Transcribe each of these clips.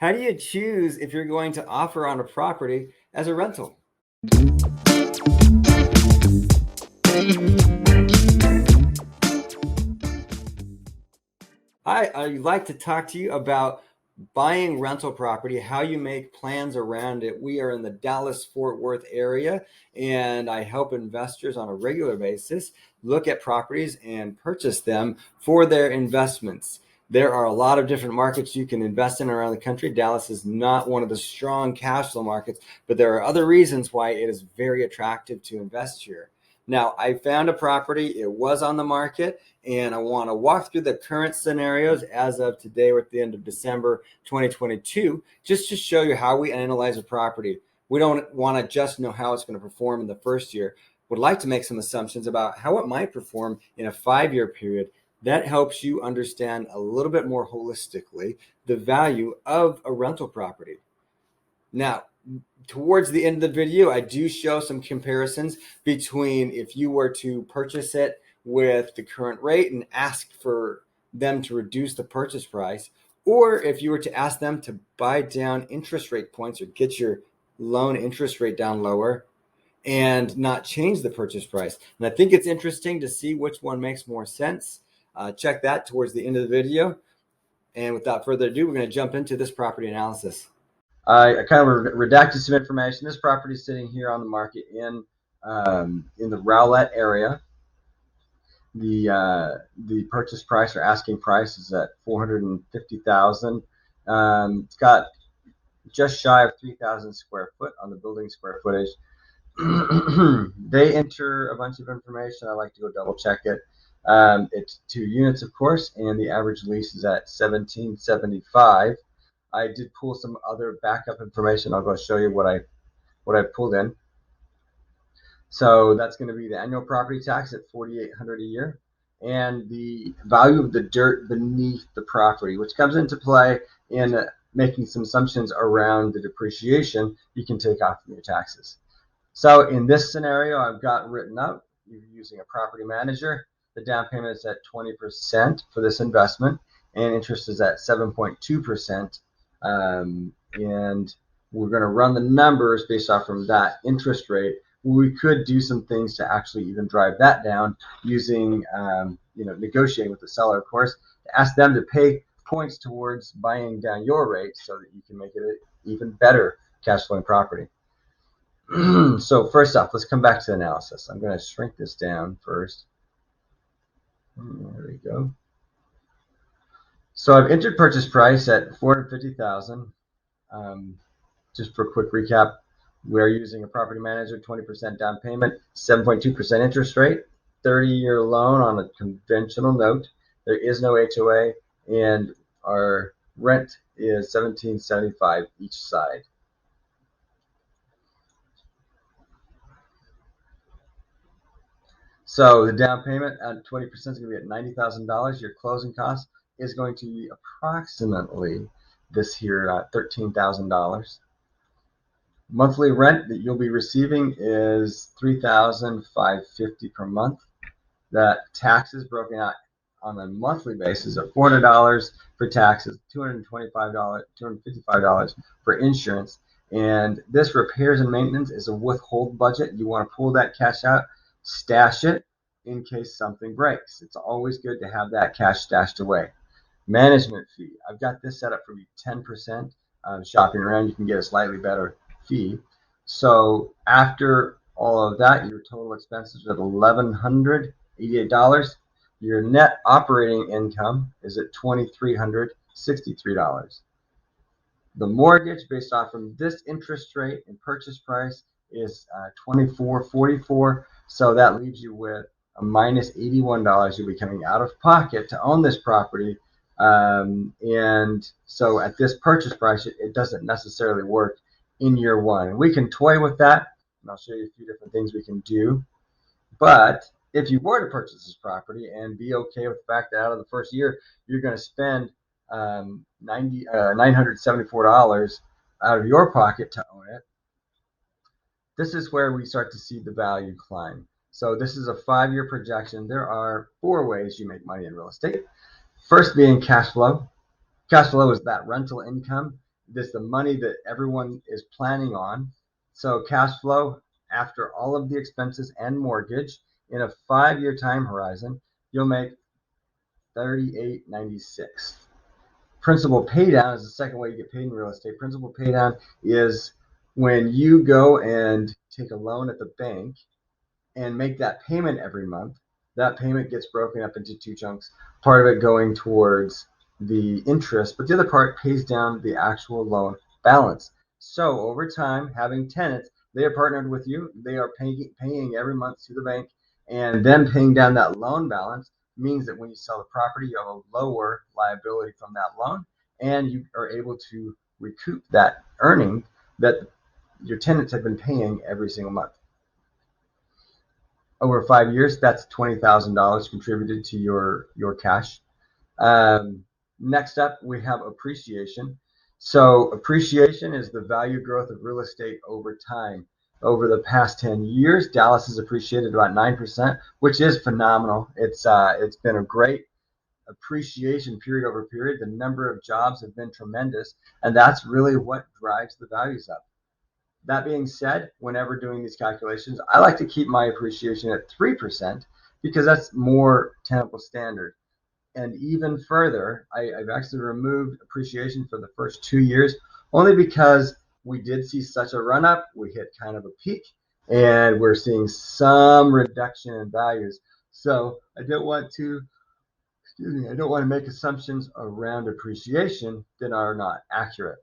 How do you choose if you're going to offer on a property as a rental? Hi, I'd like to talk to you about buying rental property, how you make plans around it. We are in the Dallas-Fort Worth area, and I help investors on a regular basis look at properties and purchase them for their investments. There are a lot of different markets you can invest in around the country. Dallas is not one of the strong cash flow markets, but there are other reasons why it is very attractive to invest here. Now, I found a property, it was on the market, and I want to walk through the current scenarios as of today. We're at the end of December 2022, just to show you how we analyze a property. We don't want to just know how it's going to perform in the first year. Would like to make some assumptions about how it might perform in a 5-year period. That helps you understand a little bit more holistically the value of a rental property. Now, towards the end of the video, I do show some comparisons between if you were to purchase it with the current rate and ask for them to reduce the purchase price, or if you were to ask them to buy down interest rate points or get your loan interest rate down lower and not change the purchase price. And I think it's interesting to see which one makes more sense. Check that towards the end of the video. And without further ado, we're going to jump into this property analysis. I kind of redacted some information. This property is sitting here on the market in the Rowlett area. The purchase price or asking price is at $450,000. It's got just shy of 3,000 square foot on the building square footage. They enter a bunch of information. I like to go double check it. It's 2 units, of course, and the average lease is at $1,775. I did pull some other backup information. I'll go show you what I pulled in. So that's going to be the annual property tax at $4,800 a year, and the value of the dirt beneath the property, which comes into play in making some assumptions around the depreciation you can take off from your taxes. So in this scenario, I've got written up, you're using a property manager. The down payment is at 20% for this investment, and interest is at 7.2%. And we're going to run the numbers based off from that interest rate. We could do some things to actually even drive that down using, negotiating with the seller, of course, to ask them to pay points towards buying down your rate so that you can make it an even better cash flowing property. So first off, let's come back to the analysis. I'm going to shrink this down first. There we go. So I've entered purchase price at $450,000. Just for a quick recap, we're using a property manager, 20% down payment, 7.2% interest rate, 30-year loan on a conventional note. There is no HOA, and our rent is $1,775 each side. So the down payment at 20% is going to be at $90,000. Your closing cost is going to be approximately this here $13,000. Monthly rent that you'll be receiving is $3,550 per month. That taxes broken out on a monthly basis of $400 for taxes, $255 for insurance, and this repairs and maintenance is a withhold budget. You want to pull that cash out, stash it in case something breaks. It's always good to have that cash stashed away. Management fee, I've got this set up for you 10%. Shopping around, you can get a slightly better fee. So after all of that, your total expenses are $1,188. Your net operating income is at $2,363. The mortgage, based off from this interest rate and purchase price, is $2,444. So that leaves you with a minus $81 you'll be coming out of pocket to own this property. And so at this purchase price, it doesn't necessarily work in year one. We can toy with that, and I'll show you a few different things we can do. But if you were to purchase this property and be okay with the fact that out of the first year you're going to spend $974 out of your pocket to own it, this is where we start to see the value climb. So this is a 5-year projection. There are 4 ways you make money in real estate. First being cash flow. Cash flow is that rental income this the money that everyone is planning on. So cash flow after all of the expenses and mortgage in a 5-year time horizon, you'll make 38.96. Principal paydown is the second way you get paid in real estate. Principal paydown is when you go and take a loan at the bank and make that payment every month. That payment gets broken up into two chunks, part of it going towards the interest, but the other part pays down the actual loan balance. So over time, having tenants, they are partnered with you. They are paying every month to the bank, and then paying down that loan balance means that when you sell the property, you have a lower liability from that loan, and you are able to recoup that earning that your tenants have been paying every single month. Over 5 years, that's $20,000 contributed to your cash. Next up, we have appreciation. So appreciation is the value growth of real estate over time. Over the past 10 years, Dallas has appreciated about 9%, which is phenomenal. It's been a great appreciation period over period. The number of jobs have been tremendous, and that's really what drives the values up. That being said, whenever doing these calculations, I like to keep my appreciation at 3% because that's more tenable standard. And even further, I've actually removed appreciation for the first 2 years only because we did see such a run up. We hit kind of a peak and we're seeing some reduction in values. So I don't want to make assumptions around appreciation that are not accurate.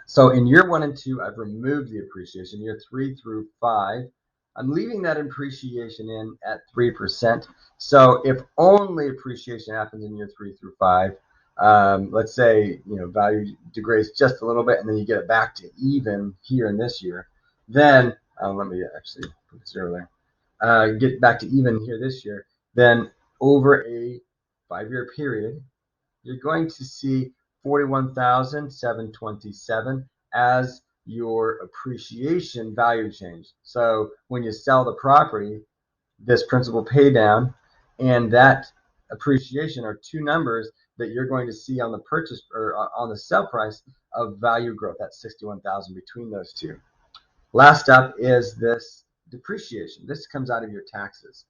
So in year 1 and 2, I've removed the appreciation. Year 3 through 5, I'm leaving that appreciation in at 3%. So if only appreciation happens in year 3 through 5, let's say value degrades just a little bit, and then you get it back to even here in this year. Then let me actually put 0 there. Get back to even here this year. Then over a 5-year period, you're going to see 41,727 as your appreciation value change. So when you sell the property, this principal pay down and that appreciation are two numbers that you're going to see on the purchase or on the sell price of value growth. That's 61,000 between those two. Last up is this depreciation. This comes out of your taxes.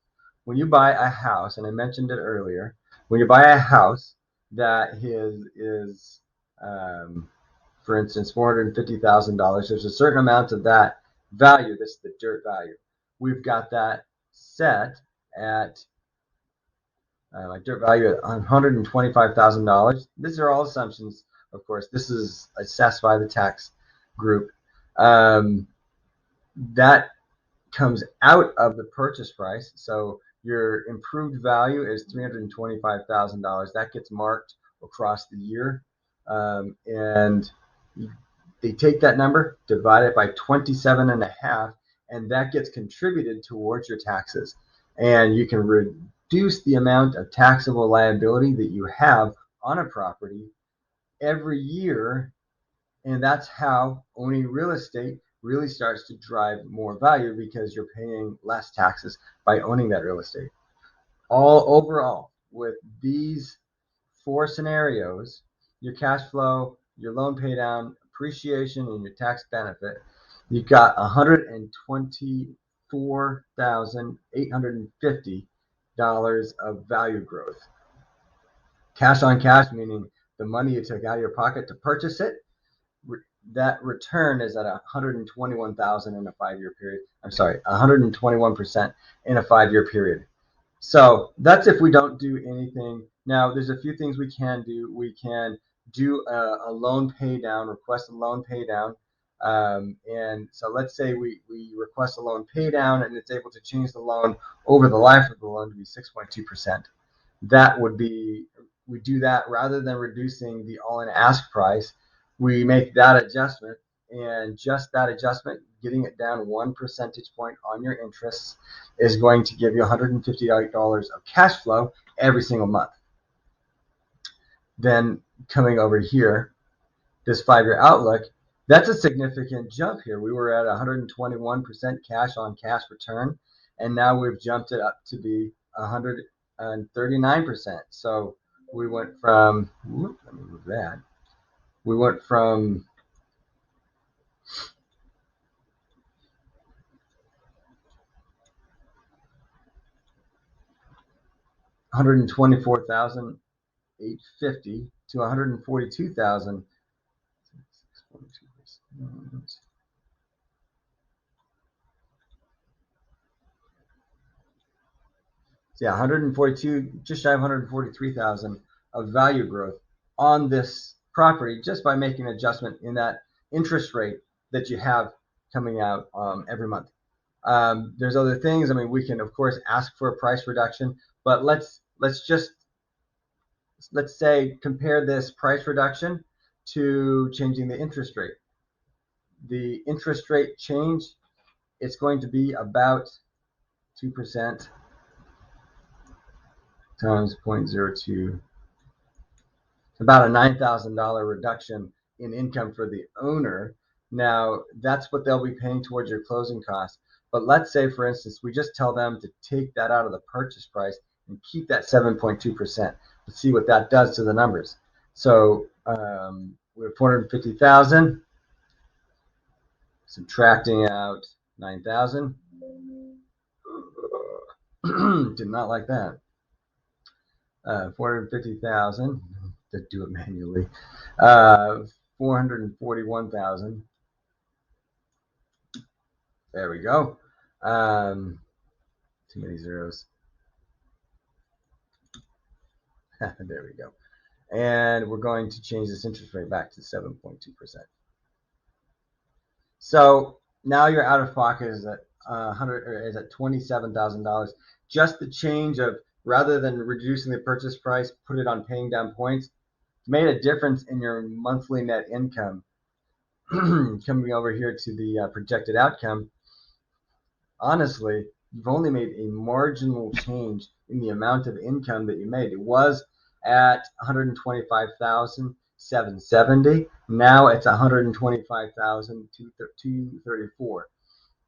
When you buy a house, and I mentioned it earlier, when you buy a house that is for instance, $450,000, there's a certain amount of that value, this is the dirt value. We've got that set at my dirt value at $125,000. These are all assumptions, of course. This is assessed by the tax group. That comes out of the purchase price. So your improved value is $325,000. That gets marked across the year. And they take that number, divide it by 27.5, and that gets contributed towards your taxes. And you can reduce the amount of taxable liability that you have on a property every year. And that's how owning real estate really starts to drive more value because you're paying less taxes by owning that real estate. All overall, with these 4 scenarios, your cash flow, your loan pay down, appreciation, and your tax benefit, you've got $124,850 of value growth. Cash on cash, meaning the money you took out of your pocket to purchase it, that return is at 121,000 in a 5-year period. I'm sorry, 121% in a 5-year period. So that's if we don't do anything. Now, there's a few things we can do. We can do a loan pay down, request a loan pay down. And so let's say we request a loan pay down and it's able to change the loan over the life of the loan to be 6.2%. That would be, we do that rather than reducing the all-in ask price. We make that adjustment, and just that adjustment, getting it down 1 percentage point on your interests, is going to give you $150 of cash flow every single month. Then coming over here, this 5-year outlook, that's a significant jump here. We were at 121% cash on cash return, and now we've jumped it up to be 139%. So we went from, let me move that. We went from $124,850 to $142,000. So yeah, 142, just shy of 143,000 of value growth on this property just by making an adjustment in that interest rate that you have coming out every month. There's other things. I mean, we can of course ask for a price reduction, but let's say compare this price reduction to changing the interest rate. The interest rate change, it's going to be about 2% times 0.02, about a $9,000 reduction in income for the owner. Now, that's what they'll be paying towards your closing costs. But let's say, for instance, we just tell them to take that out of the purchase price and keep that 7.2%. Let's see what that does to the numbers. So we have 450,000, subtracting out 9,000. Did not like that. 450,000. To do it manually. 441,000. There we go. Too many zeros. There we go. And we're going to change this interest rate back to 7.2%. So now your out of pocket is at $27,000. Just the change of, rather than reducing the purchase price, put it on paying down points, made a difference in your monthly net income. Coming over here to the projected outcome, honestly, you've only made a marginal change in the amount of income that you made. It was at $125,770. Now it's $125,234.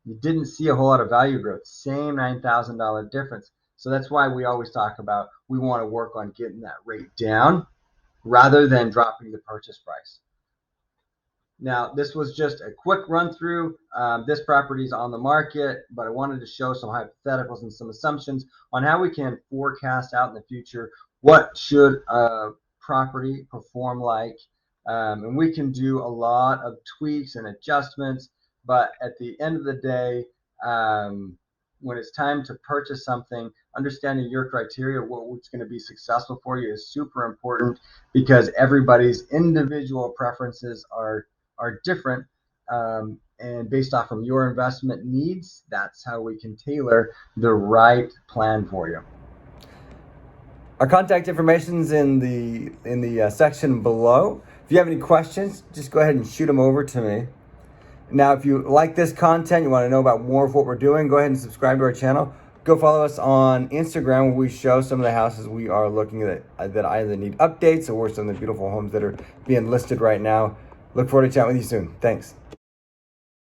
You didn't see a whole lot of value growth. Same $9,000 difference. So that's why we always talk about we want to work on getting that rate down rather than dropping the purchase price. Now, this was just a quick run through. This property is on the market, but I wanted to show some hypotheticals and some assumptions on how we can forecast out in the future what should a property perform like. And we can do a lot of tweaks and adjustments, but at the end of the day, when it's time to purchase something, understanding your criteria, what's going to be successful for you, is super important, because everybody's individual preferences are different, and based off from your investment needs, that's how we can tailor the right plan for you. Our contact information is in the section below. If you have any questions, just go ahead and shoot them over to me. Now, if you like this content, you want to know about more of what we're doing, go ahead and subscribe to our channel. Go follow us on Instagram, where we show some of the houses we are looking at that either need updates or some of the beautiful homes that are being listed right now. Look forward to chatting with you soon. Thanks.